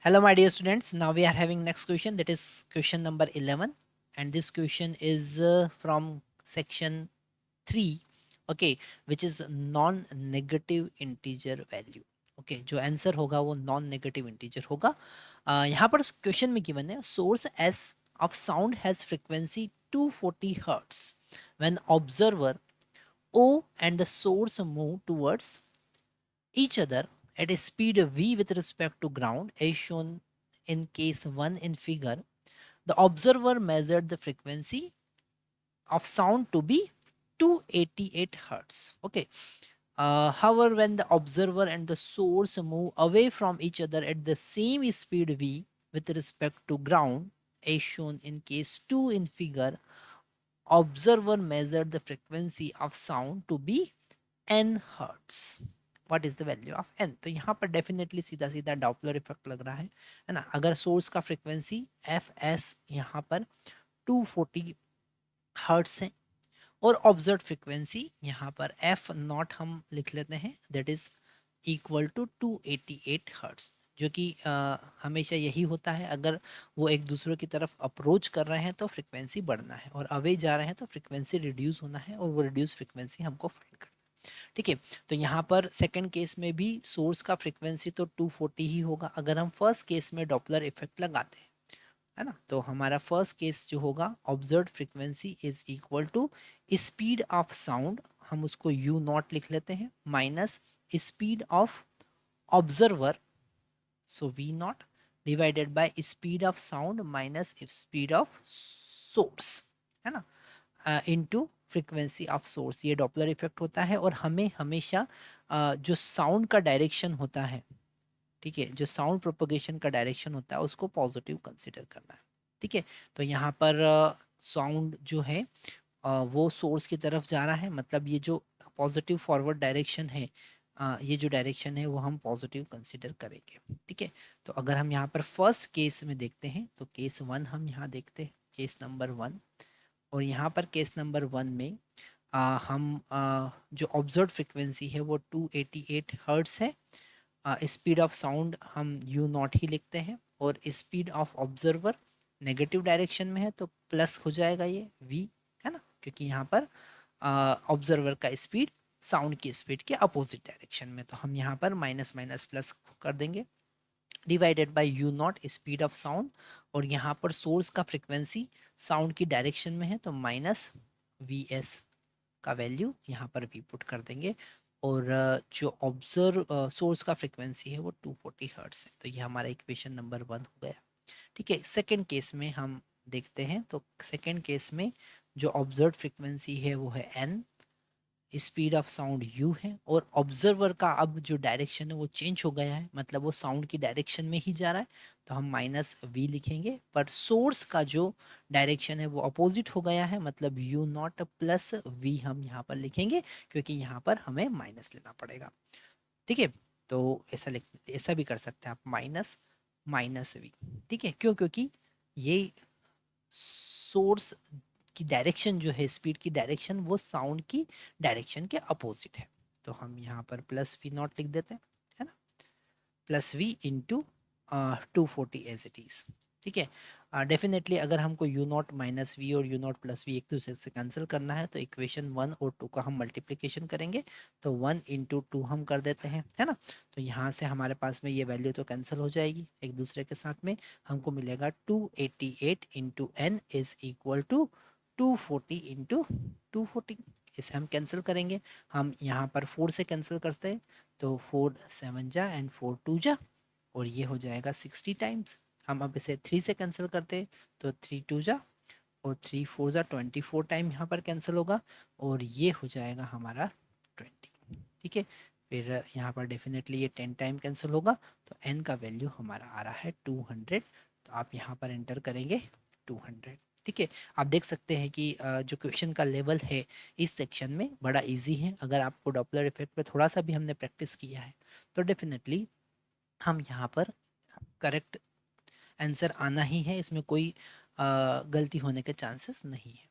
Hello, my dear students. Now we are having next question, that is question number 11, and this question is from section 3, okay, which is non-negative integer value. Okay, जो answer होगा वो non negative integer होगा. यहाँ पर question में given है source S of sound has frequency 240 hertz when observer O and the source move towards each other at a speed v with respect to ground as shown in case 1 in figure. The observer measured the frequency of sound to be 288 hertz. Okay. However, when the observer and the source move away from each other at the same speed v with respect to ground as shown in case 2 in figure, observer measured the frequency of sound to be n hertz. What is the value of n. तो यहाँ पर definitely सीधा सीधा Doppler effect लग रहा है ना. अगर सोर्स का फ्रीक्वेंसी एफ एस यहाँ पर 240 हर्ट्स है और ऑब्जर्व फ्रीक्वेंसी यहाँ पर एफ नॉट हम लिख लेते हैं, that is equal to 288 hertz, जो कि हमेशा यही होता है. अगर वो एक दूसरे की तरफ अप्रोच कर रहे हैं तो फ्रीक्वेंसी बढ़ना है, और अवे जा रहे हैं तो फ्रीक्वेंसी रिड्यूस होना है, और वो रिड्यूस फ्रीक्वेंसी हमको फाइंड करना है. ठीक है. तो यहाँ पर सेकंड केस में भी सोर्स का फ्रीक्वेंसी तो 240 ही होगा. अगर हम फर्स्ट केस में डॉपलर इफेक्ट लगाते हैं, है ना, तो हमारा फर्स्ट केस जो होगा observe frequency is equal to speed of sound, हम उसको यू नॉट लिख लेते हैं, minus speed of observer, so v naught, divided by speed of sound minus speed of source, है ना, इनटू फ्रीक्वेंसी ऑफ सोर्स. ये डॉपलर इफेक्ट होता है, और हमें हमेशा जो साउंड का डायरेक्शन होता है, ठीक है, जो साउंड प्रोपोगेशन का डायरेक्शन होता है उसको पॉजिटिव कंसिडर करना है. ठीक है. तो यहाँ पर साउंड जो है वो सोर्स की तरफ जा रहा है, मतलब ये जो पॉजिटिव फॉरवर्ड डायरेक्शन है, ये जो डायरेक्शन है वो हम पॉजिटिव कंसिडर करेंगे. ठीक है. तो अगर हम यहाँ पर फर्स्ट केस में देखते हैं तो केस 1 हम यहाँ देखते हैं, केस नंबर 1. और यहाँ पर केस नंबर 1 में हम जो ऑब्जर्व फ्रिक्वेंसी है वो 288 हर्ट्स है. स्पीड ऑफ साउंड हम यू नॉट ही लिखते हैं, और speed of observer negative direction में है तो प्लस हो जाएगा ये वी, है ना, क्योंकि यहाँ पर ऑब्जर्वर का स्पीड साउंड की स्पीड के अपोजिट डायरेक्शन में, तो हम यहाँ पर माइनस माइनस प्लस कर देंगे, divided by you not speed of sound. और यहाँ पर सोर्स का फ्रिक्वेंसी साउंड की डायरेक्शन में है तो माइनस वी एस का वैल्यू यहाँ पर भी पुट कर देंगे. और जो ऑब्जर्व सोर्स का फ्रिक्वेंसी है वो 240 हर्ट्स है. तो ये हमारा इक्वेशन नंबर 1 हो गया. ठीक है. सेकेंड केस में हम देखते हैं, तो सेकेंड केस में जो ऑब्जर्व फ्रिक्वेंसी है वो है n, speed of sound u है, और ऑब्जर्वर का अब जो डायरेक्शन है वो चेंज हो गया है, मतलब वो साउंड की डायरेक्शन में ही जा रहा है, तो हम माइनस वी लिखेंगे. पर सोर्स का जो डायरेक्शन है वो अपोजिट हो गया है, मतलब यू नॉट प्लस वी हम यहाँ पर लिखेंगे, क्योंकि यहाँ पर हमें माइनस लेना पड़ेगा. ठीक है. तो ऐसा लिख, ऐसा भी कर सकते हैं आप, माइनस माइनस वी. ठीक है. क्यों? क्योंकि ये सोर्स की डायरेक्शन जो है, स्पीड की डायरेक्शन वो साउंड की डायरेक्शन के अपोजिट है. तो हम यहाँ पर प्लस वी नॉट लिख देते हैं, है ना, plus v into 240 as it is. ठीक है. डेफिनेटली अगर हमको यू नॉट माइनस वी और यू नॉट प्लस वी एक दूसरे से कैंसिल करना है तो इक्वेशन 1 और 2 का हम मल्टीप्लिकेशन करेंगे, तो 1 इंटू 2 हम कर देते हैं, है ना. तो यहाँ से हमारे पास में ये वैल्यू तो कैंसिल हो जाएगी एक दूसरे के साथ में, हमको मिलेगा 288 into n is equal to 240 into 240. इसे हम कैंसिल करेंगे, हम यहाँ पर 4 से कैंसिल करते हैं, तो 4 7 जा एंड 4 2 जा, और ये हो जाएगा 60 टाइम्स. हम अब इसे 3 से कैंसिल करते हैं, तो 3 2 जा और 3 4 जा 24 टाइम यहाँ पर कैंसिल होगा, और ये हो जाएगा हमारा 20. ठीक है. फिर यहाँ पर डेफिनेटली ये 10 टाइम कैंसिल होगा, तो n का वैल्यू हमारा आ रहा है 200. तो आप यहाँ पर एंटर करेंगे 200. ठीक है. आप देख सकते हैं कि जो क्वेश्चन का लेवल है इस सेक्शन में बड़ा इजी है. अगर आपको डॉपलर इफेक्ट पे थोड़ा सा भी हमने प्रैक्टिस किया है तो डेफिनेटली हम यहाँ पर करेक्ट आंसर आना ही है, इसमें कोई गलती होने के चांसेस नहीं है.